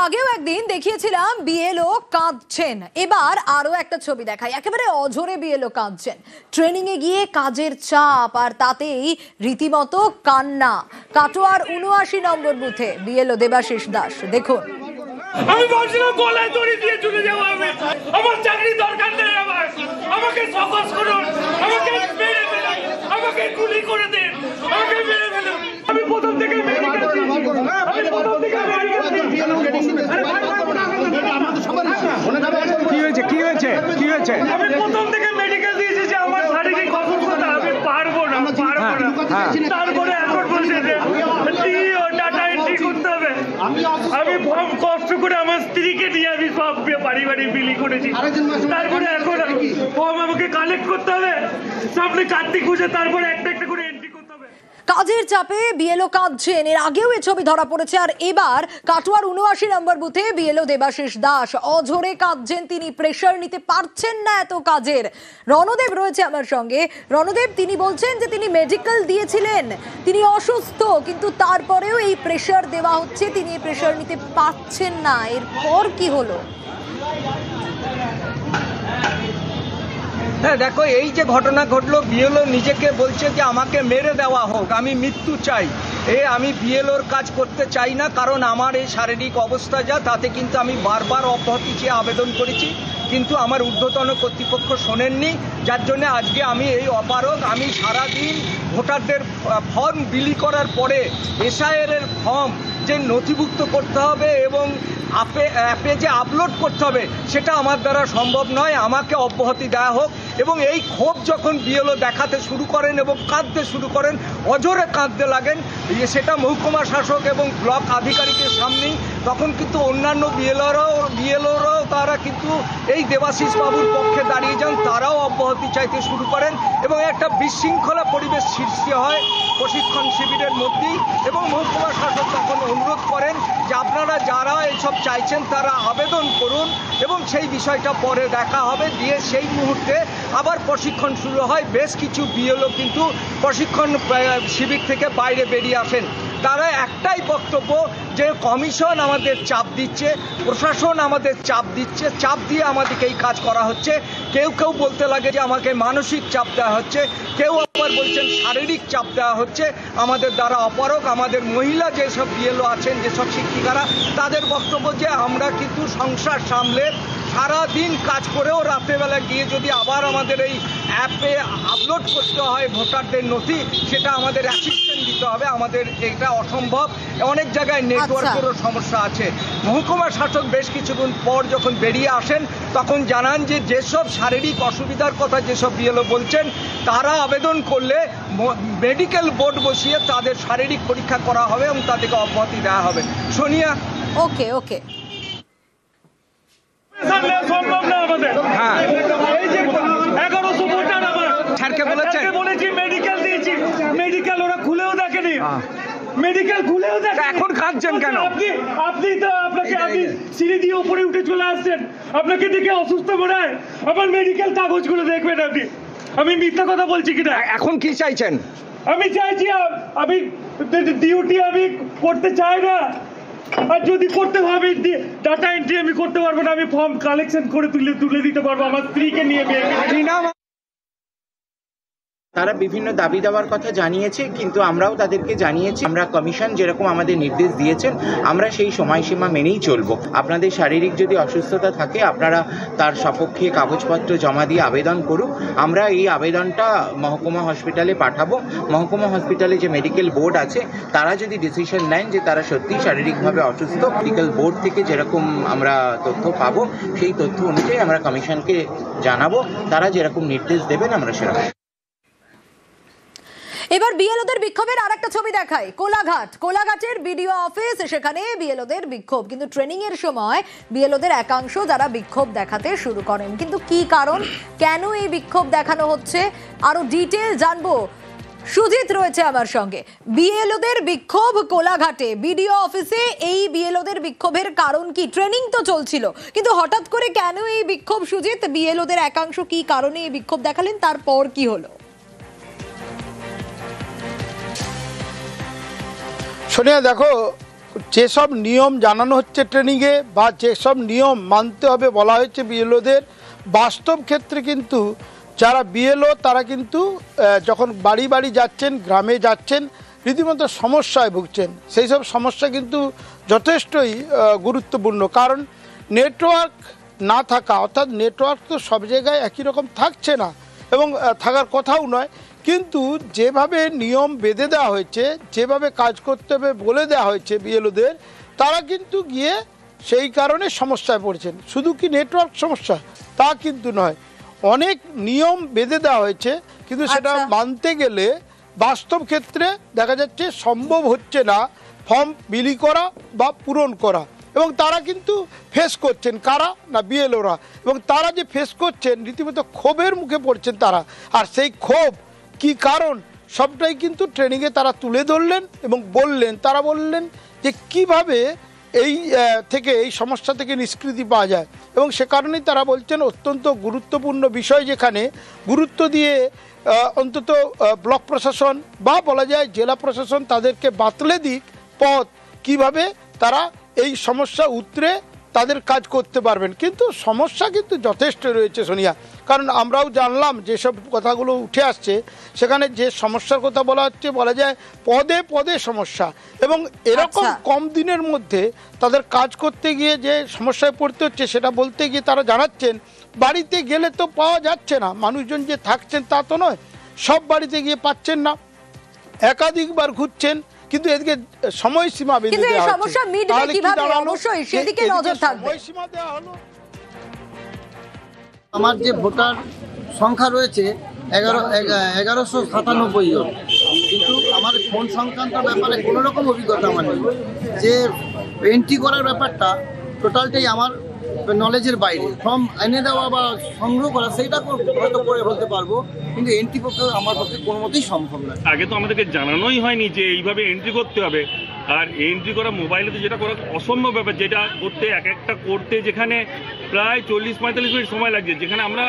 আগেও একদিন দেখিয়েছিলাম বিএলও কাঁদছেন, এবার আরো একটা ছবি দেখাই। একেবারে অঝরে বিএলও কাঁদছেন, ট্রেনিং এ গিয়ে কাজের চাপ আর তাতেই রীতিমতো কান্না। কাটোয়ার ৭৯ নম্বর বুথে বিএলও দেবাশিস দাস, দেখুন। আমি ভাবছিলাম গলায় দড়ি দিয়ে চলে যাবো, আমার চাকরি দরকার নেই, আমাকে ফোকাস করুন, আমাকে মেরে ফেলুন, আমাকে গুলি করে দিন, আমাকে মেরে ফেলুন। আমি প্রথম থেকে মেডিকেল দিয়েছি যে আমার শারীরিক অসুস্থতা, আমি পারবো না। তারপরে এখন বলছে যে ডাটা এন্ট্রি করতে হবে। আমি ফর্ম কষ্ট করে আমার স্ত্রীকে নিয়ে আমি সব বাড়ি বাড়ি বিলি করেছি। তারপরে এখন ফর্ম আমাকে কালেক্ট করতে হবে, সামনে কার্তিক পুজো, তারপরে একটা একটা করে এন্ট্রি করতে হবে। কাজের চাপে বিএলও কাঁদছেন, এর আগেও এই ছবি ধরা পড়েছে। আর এবার কাটোয়ার ৭৯ নম্বর বুথে বিএলও দেবাশিস দাস অঝরে কাঁদছেন। তিনি প্রেশার নিতে পারছেন না এত কাজের। রণদেব রয়েছে আমার সঙ্গে। রণদেব, তিনি বলছেন যে তিনি মেডিকেল দিয়েছিলেন, তিনি অসুস্থ, কিন্তু তারপরেও এই প্রেশার দেওয়া হচ্ছে, তিনি এই প্রেশার নিতে পারছেন না। এরপর কি হলো? হ্যাঁ দেখো, এই যে ঘটনা ঘটলো, বিএলও নিজেকে বলছে যে আমাকে মেরে দেওয়া হোক, আমি মৃত্যু চাই। আমি বিএলওর কাজ করতে চাই না, কারণ আমার এই শারীরিক অবস্থা যা, তাতে কিন্তু আমি বারবার অব্যাহতি চেয়ে আবেদন করেছি, কিন্তু আমার ঊর্ধ্বতন কর্তৃপক্ষ শোনেননি, যার জন্য আজকে আমি এই অপারগ। আমি সারাদিন ভোটারদের ফর্ম বিলি করার পরে এসআইআর এর ফর্ম যে নথিভুক্ত করতে হবে এবং অ্যাপে যে আপলোড করতে হবে, সেটা আমার দ্বারা সম্ভব নয়। আমাকে অব্যাহতি দেওয়া হোক। এবং এই ক্ষোভ যখন বিএলও দেখাতে শুরু করেন এবং কাঁদতে শুরু করেন, অঝরে কাঁদতে লাগেন, সেটা মহকুমা শাসক এবং ব্লক আধিকারিকের সামনেই, তখন কিন্তু অন্যান্য বিএলওরাও তারা কিন্তু এই দেবাশিস বাবুর পক্ষে দাঁড়িয়ে যান, তারাও অব্যাহতি চাইতে শুরু করেন এবং একটা বিশৃঙ্খলা পরিবেশ সৃষ্টি হয় প্রশিক্ষণ শিবিরের মধ্যেই। এবং মহকুমা শাসক তখন অনুরোধ করেন যে আপনারা যারা এইসব চাইছেন তারা আবেদন করুন এবং সেই বিষয়টা পরে দেখা হবে। দিয়ে সেই মুহূর্তে আবার প্রশিক্ষণ শুরু হয়। বেশ কিছু বিএলও কিন্তু প্রশিক্ষণ শিবির থেকে বাইরে বেরিয়ে আসেন। তারা একটাই বক্তব্য যে কমিশন আমাদের চাপ দিচ্ছে, প্রশাসন আমাদের চাপ দিচ্ছে, চাপ দিয়ে আমাদেরকে এই কাজ করা হচ্ছে। কেউ কেউ বলতে লাগে যে আমাকে মানসিক চাপ দেওয়া হচ্ছে, কেউ আবার বলছেন শারীরিক চাপ দেওয়া হচ্ছে। আমাদের দ্বারা অপারগ আমাদের মহিলা যেসব বিএলও আছেন, যেসব শিক্ষিকারা, তাদের বক্তব্য যে আমরা কিন্তু সংসার সামলে সারাদিন কাজ করেও রাত্রেবেলা গিয়ে যদি আবার আমাদের এই অ্যাপে আপলোড করতে হয় ভোটারদের নথি, সেটা আমাদের অ্যাসিস্ট্যান্ট দিতে হবে, আমাদের এটা অসম্ভব। অনেক জায়গায় নেটওয়ার্কেরও সমস্যা আছে। মহকুমা শাসক বেশ কিছুদিন পর যখন বেরিয়ে আসেন, তখন জানান যে যেসব শারীরিক অসুবিধার কথা যেসব বিএলও বলছেন, তারা আবেদন করলে মেডিকেল বোর্ড বসিয়ে তাদের শারীরিক পরীক্ষা করা হবে এবং তাদেরকে অব্যাহতি দেওয়া হবে। সোনিয়া, ওকে ওকে। সম্ভব না আমাদের। হ্যাঁ, এই যে 1100 ভোটার আমার স্যারকে বলেছেন, বলেছি মেডিকেল দিয়েছি, মেডিকেল ওরা খুলেও দেখেনি, মেডিকেল খুলেও দেখেনি। এখন কাঁদছেন কেন? আপনি তো আপনি সিঁড়ি দিয়ে উপরে উঠে চলে আসছেন, আপনাকে দেখে অসুস্থ মনে হয়। আমার মেডিকেল কাগজগুলো দেখবেন আপনি, আমি মিথ্যা কথা বলছি কিনা। এখন কি চাইছেন? আমি চাইছি আমি ডিউটি আমি করতে চাই না, আর যদি করতে হবে ডাটা এন্ট্রি আমি করতে পারবো না। আমি ফর্ম কালেকশন করে তুলে দিতে পারবো আমার স্ত্রীকে নিয়ে। তারা বিভিন্ন দাবি দেওয়ার কথা জানিয়েছে, কিন্তু আমরাও তাদেরকে জানিয়েছি আমরা কমিশন যেরকম আমাদের নির্দেশ দিয়েছেন আমরা সেই সময়সীমা মেনেই চলবো। আপনাদের শারীরিক যদি অসুস্থতা থাকে আপনারা তার সপক্ষে কাগজপত্র জমা দিয়ে আবেদন করুন। আমরা এই আবেদনটা মহকুমা হসপিটালে পাঠাবো। মহকুমা হসপিটালে যে মেডিকেল বোর্ড আছে তারা যদি ডিসিশন নেন যে তারা সত্যিই শারীরিকভাবে অসুস্থ, মেডিকেল বোর্ড থেকে যেরকম আমরা তথ্য পাবো সেই তথ্য অনুযায়ী আমরা কমিশনকে জানাবো। তারা যেরকম নির্দেশ দেবেন আমরা সেরকম। এবার বিএলওদের বিক্ষোভের আরেকটা ছবি দেখায়। কোলাঘাটের বিডিও অফিস, সেখানে বিএলওদের বিক্ষোভ, কিন্তু ট্রেনিং এর সময় বিএলওদের একাংশ যারা বিক্ষোভ দেখাতে শুরু করেন। কিন্তু কি কারণ, কেন এই বিক্ষোভ দেখানো হচ্ছে, আরো ডিটেল জানবো। সুজিত রয়েছে আমার সঙ্গে। বিএলওদের বিক্ষোভ কোলাঘাটে বিডিও অফিসে, এই বিএলওদের বিক্ষোভের কারণ কি? ট্রেনিং তো চলছিল, কিন্তু হঠাৎ করে কেন এই বিক্ষোভ? সুজিত, বিএলওদের একাংশ কি কারণে এই বিক্ষোভ দেখালেন, তারপর কি হলো? সোনিয়া, দেখো, যেসব নিয়ম জানানো হচ্ছে ট্রেনিংয়ে বা যেসব নিয়ম মানতে হবে বলা হয়েছে বিএলওদের, বাস্তব ক্ষেত্রে কিন্তু যারা বিএলও তারা কিন্তু যখন বাড়ি বাড়ি যাচ্ছেন, গ্রামে যাচ্ছেন, রীতিমতো সমস্যায় ভুগছেন। সেই সব সমস্যা কিন্তু যথেষ্টই গুরুত্বপূর্ণ, কারণ নেটওয়ার্ক না থাকা, অর্থাৎ নেটওয়ার্ক তো সব জায়গায় একই রকম থাকছে না এবং থাকার কথাও নয়, কিন্তু যেভাবে নিয়ম বেঁধে দেওয়া হয়েছে, যেভাবে কাজ করতে হবে বলে দেওয়া হয়েছে বিএলওদের, তারা কিন্তু গিয়ে সেই কারণে সমস্যায় পড়ছেন। শুধু কি নেটওয়ার্ক সমস্যা তা কিন্তু নয়, অনেক নিয়ম বেঁধে দেওয়া হয়েছে, কিন্তু সেটা মানতে গেলে বাস্তব ক্ষেত্রে দেখা যাচ্ছে সম্ভব হচ্ছে না ফর্ম বিলি করা বা পূরণ করা, এবং তারা কিন্তু ফেস করছেন কারা না বিএলওরা, এবং তারা যে ফেস করছেন রীতিমতো ক্ষোভের মুখে পড়ছেন তারা। আর সেই ক্ষোভ কি কারণ সবটাই কিন্তু ট্রেনিংয়ে তারা তুলে ধরলেন এবং বললেন। তারা বললেন যে কিভাবে এই সমস্যা থেকে নিষ্কৃতি পাওয়া যায়, এবং সে কারণেই তারা বলছেন অত্যন্ত গুরুত্বপূর্ণ বিষয়, যেখানে গুরুত্ব দিয়ে অন্তত ব্লক প্রশাসন বা বলা যায় জেলা প্রশাসন তাদেরকে বাতলে দিক পথ, কিভাবে তারা এই সমস্যা উতরে তাদের কাজ করতে পারবেন। কিন্তু সমস্যা কিন্তু যথেষ্ট রয়েছে সোনিয়া, কারণ আমরাও জানলাম যেসব কথাগুলো উঠে আসছে, সেখানে যে সমস্যার কথা বলা হচ্ছে, বলা যায় পদে পদে সমস্যা, এবং এরকম কম দিনের মধ্যে তাদের কাজ করতে গিয়ে যে সমস্যায় পড়তে হচ্ছে সেটা বলতে গিয়ে তারা জানাচ্ছেন বাড়িতে গেলে তো পাওয়া যাচ্ছে না, মানুষজন যে থাকছেন তা তো নয়, সব বাড়িতে গিয়ে পাচ্ছেন না, একাধিকবার ঘুরছেন, কিন্তু এদিকে সময়সীমা বেঁধে দেওয়া হচ্ছে। সমস্যা মিটবে কিভাবে? অবশ্যই সেদিকে নজর থাকবে। সময়সীমা দেওয়া হলো। আমার যে ভোটার সংখ্যা রয়েছে 1197 জন, কিন্তু আমার ফোন সংক্রান্ত ব্যাপারে কোনো রকম অভিজ্ঞতা আমার নেই। যে এন্ট্রি করার ব্যাপারটা টোটালটাই আমার নলেজের বাইরে। ফর্ম এনে দেওয়া বা সংগ্রহ করা সেইটা হয়তো করে বলতে পারবো, কিন্তু এন্ট্রি পক্ষে আমার পক্ষে কোনো মতেই সম্ভব নয়। আগে তো আমাদেরকে জানানোই হয়নি যে এইভাবে এন্ট্রি করতে হবে, আর এন্ট্রি করা মোবাইলে তো যেটা করা অসম্ভব ব্যাপার, যেটা করতে একটা করতে যেখানে প্রায় 40-45 মিনিট সময় লাগছে, যেখানে আমরা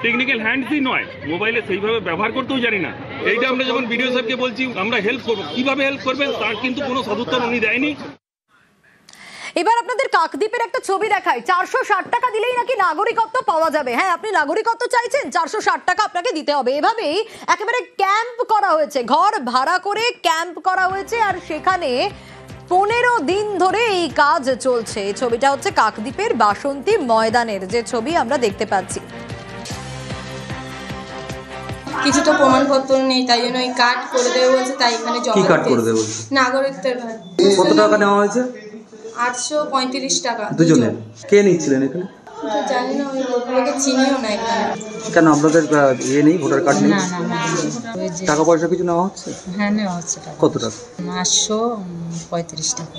টেকনিক্যাল হ্যান্ডসই নয়, মোবাইলে সেইভাবে ব্যবহার করতেও জানি না। এইটা আমরা যখন বিডিও সাহেবকে বলছি আমরা হেল্প করবো, কিভাবে হেল্প করবেন তার কিন্তু কোনো সদুত্তর উনি দেয়নি। এবার আপনাদের কাকদ্বীপের একটা ছবি দেখাই। 460 টাকা দিলেই নাকি নাগরিকত্ব পাওয়া যাবে। হ্যাঁ, আপনি নাগরিকত্ব চাইছেন, 460 টাকা আপনাকে দিতে হবে। এভাবেই একেবারে ক্যাম্প করা হয়েছে, ঘর ভাড়া করে ক্যাম্প করা হয়েছে, আর সেখানে 15 দিন ধরে এই কাজ চলছে। এই ছবিটা হচ্ছে কাকদ্বীপের বাসন্তী ময়দানের যে ছবি আমরা দেখতে পাচ্ছি। কিছু তো প্রমাণপত্র নেই, তাই জন্য এই কার্ড করে দেবে বলছে, তাই এখানে জমা কি কার্ড করে দেবে বলছে? নাগরিকত্বের কার্ড। কত টাকা নেওয়া হয়েছে? 835 টাকা দুজনের। কে নিচ্ছিলেন এখানে? জানি না, ওই লোকগুলোকে চিনিও না এখানে। কেন আপনাদের নেই, ভোটার কার্ড নেই? টাকা পয়সা কিছু নেওয়া হচ্ছে? হ্যাঁ, নেওয়া হচ্ছে। কত টাকা? 835 টাকা।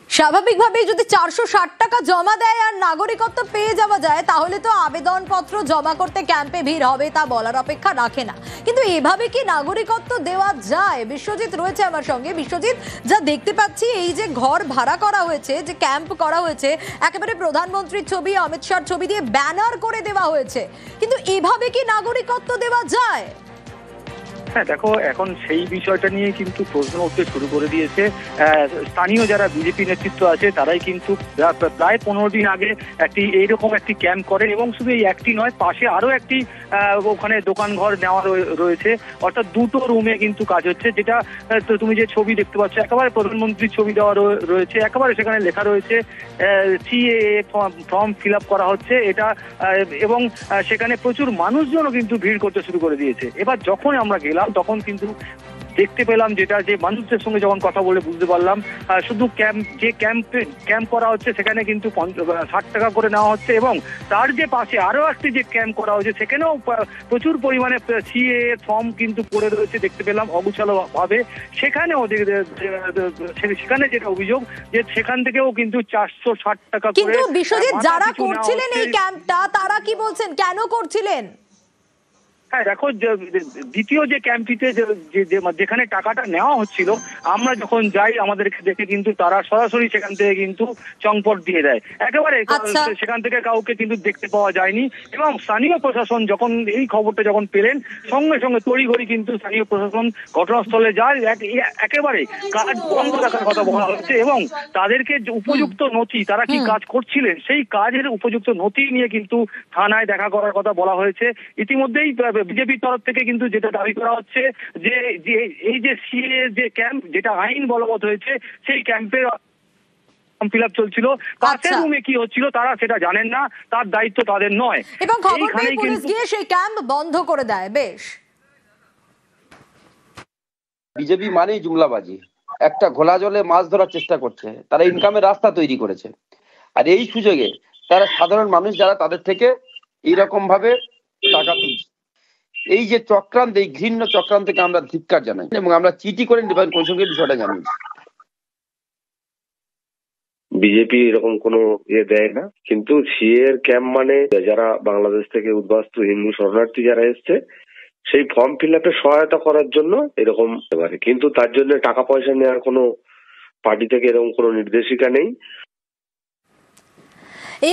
স্বাভাবিকভাবেই যদি 460 টাকা জমা দেয় আর নাগরিকত্ব পেয়ে যাওয়া যায়, তাহলে তো আবেদনপত্র জমা করতে ক্যাম্পে ভিড় হবে, তা বলার অপেক্ষা রাখে না। কিন্তু এভাবে কি নাগরিকত্ব দেওয়া যায়? বিশ্বজিৎ রয়েছে আমার সঙ্গে। বিশ্বজিৎ, যা দেখতে পাচ্ছি এই যে ঘর ভাড়া করা হয়েছে, যে ক্যাম্প করা হয়েছে, একেবারে প্রধানমন্ত্রীর ছবি, অমিত শাহর ছবি দিয়ে ব্যানার করে দেওয়া হয়েছে, কিন্তু এভাবে কি নাগরিকত্ব দেওয়া যায়? হ্যাঁ দেখো, এখন সেই বিষয়টা নিয়ে কিন্তু প্রশ্ন উঠতে শুরু করে দিয়েছে। স্থানীয় যারা বিজেপি নেতৃত্ব আছে তারাই কিন্তু প্রায় 15 দিন আগে এইরকম একটি ক্যাম্প করেন, এবং শুধু এই একটি নয়, পাশে আরো একটি ওখানে দোকান ঘর নেওয়া রয়েছে, অর্থাৎ দুটো রুমে কিন্তু কাজ হচ্ছে। যেটা তুমি যে ছবি দেখতে পাচ্ছ, একেবারে প্রধানমন্ত্রীর ছবি দেওয়া রয়েছে, একেবারে সেখানে লেখা রয়েছে সিএএ ফর্ম ফিল আপ করা হচ্ছে এটা, এবং সেখানে প্রচুর মানুষজনও কিন্তু ভিড় করতে শুরু করে দিয়েছে। এবার যখন আমরা গেলাম তখন কিন্তু দেখতে পেলাম, যেটা যে মানুষদের সঙ্গে যখন কথা বলে বুঝতে পারলাম, শুধু ক্যাম্প করা হচ্ছে সেখানে কিন্তু 60 টাকা করে নেওয়া হচ্ছে, এবং তার যে পাশে আরো একটি যে ক্যাম্প করা হচ্ছে সেখানেও প্রচুর পরিমাণে সিএ ফর্ম কিন্তু পড়ে রয়েছে, দেখতে পেলাম অগুছালো ভাবে। সেখানেও সেখানে যেটা অভিযোগ, যে সেখান থেকেও কিন্তু 460 টাকা করে। কিন্তু বিশ্বজিৎ, যারা করছিলেন এই ক্যাম্পটা, তারা কি বলছেন, কেন করছিলেন? হ্যাঁ দেখো, দ্বিতীয় যে ক্যাম্পটিতে যেখানে টাকাটা নেওয়া হচ্ছিল, আমরা যখন যাই আমাদেরকে দেখে কিন্তু তারা সরাসরি সেখান থেকে কিন্তু চম্পট দিয়ে দেয় একেবারে। সেখান থেকে কাউকে কিন্তু দেখতে পাওয়া যায়নি এবং স্থানীয় প্রশাসন যখন এই খবরটা যখন পেলেন সঙ্গে সঙ্গে তড়িঘড়ি কিন্তু স্থানীয় প্রশাসন ঘটনাস্থলে যায়। একেবারে কাজ বন্ধ রাখার কথা বলা হচ্ছে এবং তাদেরকে উপযুক্ত নথি, তারা কি কাজ করছিলেন সেই কাজের উপযুক্ত নথি নিয়ে কিন্তু থানায় দেখা করার কথা বলা হয়েছে। ইতিমধ্যেই বিজেপির তরফ থেকে কিন্তু যেটা দাবি করা হচ্ছে যে এই যে সিএ যে ক্যাম্প, যেটা আইন বলবৎ হয়েছে, সেই ক্যাম্পের ফিল আপ চলছিল, কাছের রুমে কি হচ্ছিল তারা সেটা জানেন না, তার দায়িত্ব তাদের নয় এবং খবর পেয়ে পুলিশ গিয়ে সেই ক্যাম্প বন্ধ করে দেয়। বেশ, বিজেপি মানেই জুমলাবাজি, একটা ঘোলা জলে মাছ ধরার চেষ্টা করছে, তারা ইনকামের রাস্তা তৈরি করেছে। আর এই সুযোগে তারা সাধারণ মানুষ যারা তাদের থেকে এইরকম ভাবে টাকা তুলছে। এই যে চক্রান্ত, এই ঘৃণ্য চক্রান্তকে আমরা ধিক্কার জানাই এবং আমরা চিঠি করে নির্বাচন কমিশনকে বিষয়টা জানিয়েছি। বিজেপি এরকম কোনো দেয় না, কিন্তু সিএ এর ক্যাম্প মানে যারা বাংলাদেশ থেকে উদ্বাস্তু হিন্দু শরণার্থী যারা এসছে সেই ফর্ম ফিল আপে সহায়তা করার জন্য এরকম হতে পারে, কিন্তু তার জন্য টাকা পয়সা নেওয়ার কোনো পার্টি থেকে এরকম কোনো নির্দেশিকা নেই।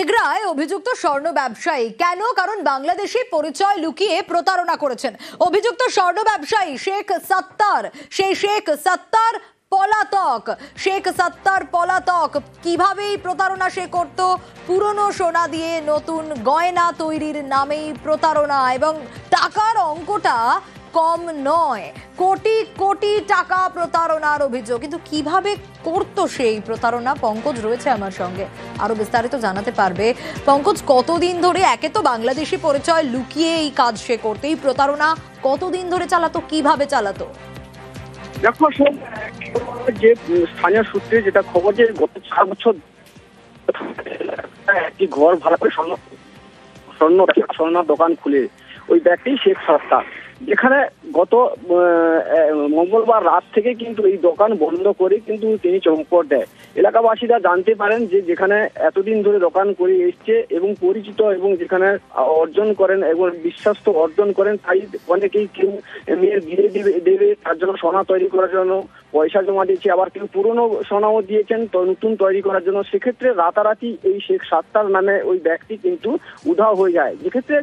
এগরায় অভিযুক্ত স্বর্ণ ব্যবসায়ী কেন? কারণ বাংলাদেশি পরিচয় লুকিয়ে প্রতারণা করেছেন অভিযুক্ত স্বর্ণ ব্যবসায়ী শেখ সত্তার। সেই শেখ সত্তার পলাতক, শেখ সত্তার পলাতক। কিভাবে প্রতারণা সে করত? পুরনো সোনা দিয়ে নতুন গয়না তৈরির নামেই প্রতারণা, এবং টাকার অঙ্কটা কম নয়, কোটি কোটি টাকা প্রতারণার অভিযোগ। কিন্তু কিভাবে করতো সেই প্রতারণা? পঙ্কজ রয়েছে আমার সঙ্গে, আরো বিস্তারিত জানাতে পারবে। পঙ্কজ, কতদিন ধরে, একে তো বাংলাদেশি পরিচয় লুকিয়ে এই কাজ সে করতো, এই প্রতারণা কতদিন ধরে চালাতো, কিভাবে চালাতো? দেখো, যে স্থানীয় সূত্রে যেটা খবর, যে গত 4 বছর একটি ঘর ভাড়া করে স্বর্ণ দোকান খুলে ওই ব্যক্তি শেখ সত্তার, যেখানে গত মঙ্গলবার রাত থেকে কিন্তু এই দোকান বন্ধ করে কিন্তু তিনি চম্পট দেয়। এলাকাবাসীরা জানতে পারেন যে যেখানে এতদিন ধরে দোকান করে এসছে এবং পরিচিত এবং যেখানে অর্জন করেন এবং বিশ্বাস্ত অর্জন করেন, তাই অনেকেই কেউ মেয়ের বিয়ে দেবে তার জন্য সোনা তৈরি করার জন্য পয়সা জমা দিয়েছে, আবার কেউ পুরনো সোনাও দিয়েছেন নতুন তৈরি করার জন্য। সেক্ষেত্রে রাতারাতি এই শেখ সত্তার নামে ওই ব্যক্তি কিন্তু উধাও হয়ে যায়। যেক্ষেত্রে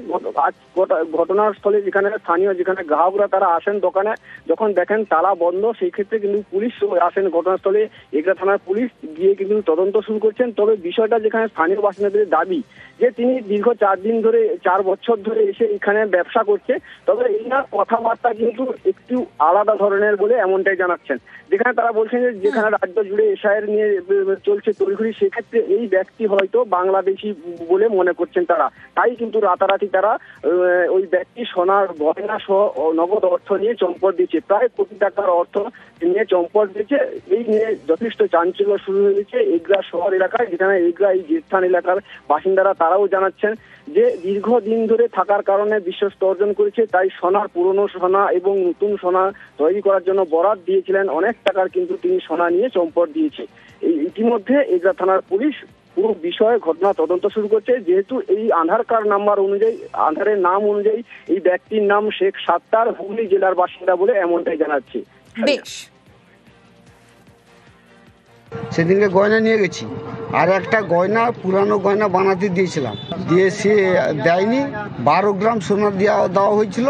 ঘটনার স্থলে যেখানে স্থানীয় যেখানে গ্রাহকরা তারা আসেন দোকানে, যখন দেখেন তালা বন্ধ, সেই ক্ষেত্রে কিন্তু পুলিশ আসেন ঘটনাস্থলে। এগরা থানার পুলিশ গিয়ে কিন্তু তদন্ত শুরু করছেন। তবে বিষয়টা যেখানে স্থানীয় বাসিন্দাদের দাবি যে তিনি দীর্ঘ 4 বছর ধরে এসে এখানে ব্যবসা করছে, তবে এনার কথাবার্তা কিন্তু একটু আলাদা ধরনের বলে এমনটাই জানাচ্ছেন। যেখানে তারা বলছেন যে যেখানে রাজ্য জুড়ে এসআইআর নিয়ে চলছে তড়িঘড়ি, সেক্ষেত্রে এই ব্যক্তি হয়তো বাংলাদেশি বলে মনে করছেন তারা, তাই কিন্তু রাতারাতি তারা ওই ব্যক্তি সোনার গয়না সহ নগদ অর্থ নিয়ে চম্পট দিচ্ছে, প্রায় কোটি টাকার অর্থ নিয়ে চম্পট দিচ্ছে। এই নিয়ে যথেষ্ট চাঞ্চল্য শুরু হয়েছে এগরা শহর এলাকায়, যেখানে এগরা এই জিস্থান এলাকার বাসিন্দারা তারাও জানাচ্ছেন যে দীর্ঘদিন ধরে থাকার কারণে বিশ্বস্ত অর্জন করেছে, তাই সোনার পুরনো সোনা এবং নতুন সোনা তৈরি করার জন্য বরাত দিয়েছিলেন অনেক টাকার, কিন্তু তিনি সোনা নিয়ে চম্পট দিয়েছে। ইতিমধ্যে এগরা থানার পুলিশ পুরো বিষয়ে ঘটনা তদন্ত শুরু করছে। যেহেতু এই আধার কার্ড নাম্বার অনুযায়ী, আধারের নাম অনুযায়ী এই ব্যক্তির নাম শেখ সত্তার, হুগলি জেলার বাসিন্দা বলে এমনটাই জানাচ্ছে। বেশ, সেদিনকে গয়না নিয়ে গেছি, আর একটা গয়না পুরানো গয়না বানাতে দিয়েছিলাম, দিয়ে সে দেয়নি। 12 গ্রাম সোনা দেওয়া হয়েছিল,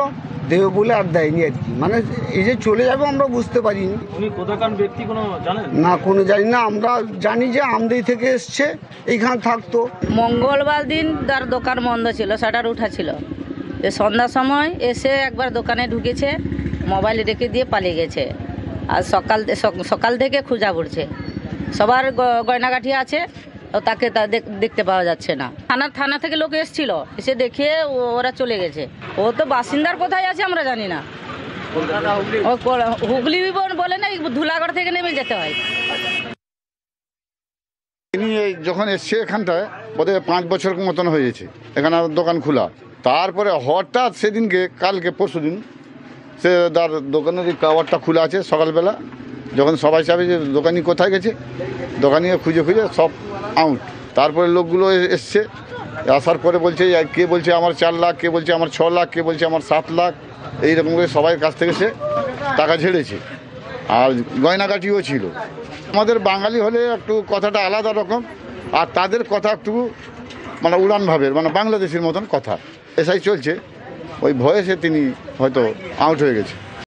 দেবে বলে আর দেয়নি আর কি। মানে এই যে চলে যাবে আমরা বুঝতে পারিনি। উনি কোথাকার ব্যক্তি কোনো জানেন না? কোনো জানি না, আমরা জানি যে আমদানি থেকে এসছে, এইখানে থাকতো। মঙ্গলবার দিন তার দোকান বন্ধ ছিল, শাটার উঠা ছিল। সন্ধ্যার সময় এসে একবার দোকানে ঢুকেছে, মোবাইল রেখে দিয়ে পালিয়ে গেছে। আর সকাল থেকে খোঁজা পড়ছে, সবার গয়নাগাঠি আছে, তাকে দেখতে পাওয়া যাচ্ছে না। থানা থেকে লোক এসেছিল, এসে দেখে ওরা চলে গেছে। ও তো বাসিন্দার কোথায় আছে আমরা জানি না। হুগলি বলে না, ধুলাগড় থেকে নেমে যেতে হয়। তিনি যখন এসছে এখানটায় বোধহয় 5 বছর মতন হয়েছে এখানে দোকান খোলা। তারপরে হঠাৎ সেদিনকে, কালকে পরশু দিন, সে তার দোকানের কাওয়ারটা খোলা আছে। সকালবেলা যখন সবাই চাবে যে দোকানি কোথায় গেছে, দোকানি খুঁজে সব আউট। তারপরে লোকগুলো এসছে, আসার পরে বলছে কে বলছে আমার 4 লাখ, কে বলছে আমার 6 লাখ, কে বলছে আমার 7 লাখ, এইরকম করে সবাই কাছ থেকে সে টাকা ঝেড়েছে। আর গয়নাগাটিও ছিল। আমাদের বাঙালি হলে একটু কথাটা আলাদা রকম, আর তাদের কথা একটু মানে উড়ান ভাবের, মানে বাংলাদেশের মতন কথা। এসআই চলছে, ওই ভয়ে সে তিনি হয়তো আউট হয়ে গেছে।